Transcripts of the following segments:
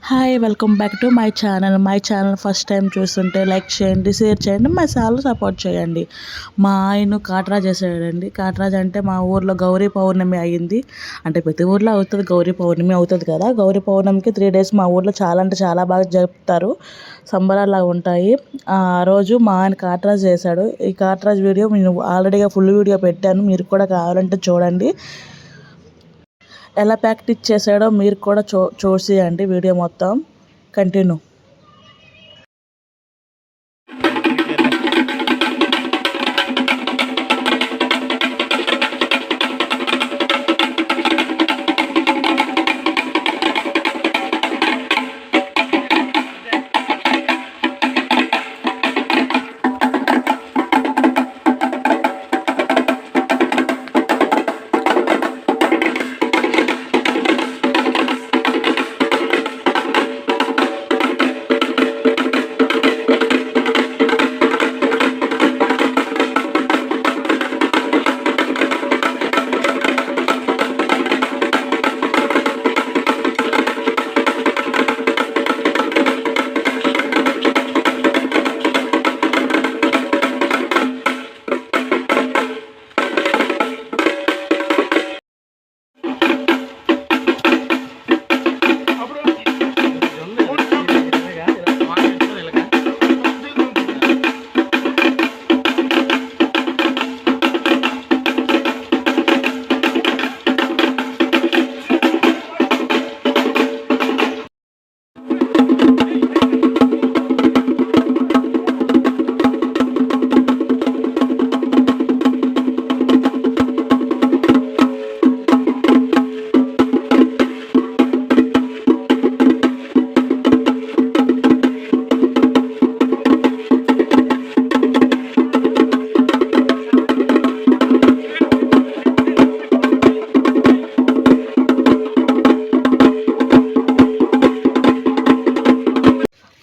Hi welcome back to my channel first time చూస్తుంటే like చేయండి, share చేయండి, మా ఛానల్ సపోర్ట్ చేయండి. మా ఆయన కాట్రాజ్ చేసాడండి. కాట్రాజ్ అంటే మా ఊర్లో గౌరీ పౌర్ణమి అయ్యింది. అంటే ప్రతి ఊర్లో అవుతుంది, గౌరీ పౌర్ణమి అవుతుంది కదా. గౌరీ పౌర్ణమికి 3 days మా ఊర్లో చాలా అంటే చాలా బాగా జరుపుతారు. సంబరాలు ఉంటాయి. ఆ రోజు మా ఆయన కాట్రాజ్ చేశాడు. ఈ కాట్రాజ్ వీడియో నేను ఆల్రెడీగా ఫుల్ వీడియో పెట్టాను, మీరు కూడా కావాలంటే చూడండి. ఎలా ప్రాక్టీస్ చేశాడో మీరు కూడా చూసేయండి వీడియో మొత్తం కంటిన్యూ.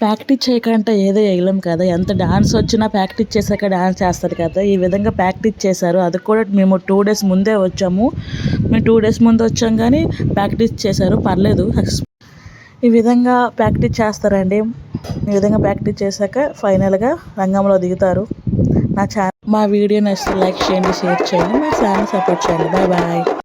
ప్రాక్టీస్ చేయకంటే ఏదో వేయలేం కదా. ఎంత డాన్స్ వచ్చినా ప్రాక్టీస్ చేశాక డాన్స్ చేస్తారు కదా. ఈ విధంగా ప్రాక్టీస్ చేశారు. అది కూడా మేము 2 days ముందే వచ్చాము. మేము 2 days ముందు వచ్చాం కానీ ప్రాక్టీస్ చేశారు, పర్లేదు. ఈ విధంగా ప్రాక్టీస్ చేస్తారండి. ఈ విధంగా ప్రాక్టీస్ చేశాక ఫైనల్గా రంగంలో దిగుతారు. మా వీడియో నచ్చితే లైక్ చేయండి, షేర్ చేయండి, మా ఛానల్ సపోర్ట్ చేయండి. Bye bye.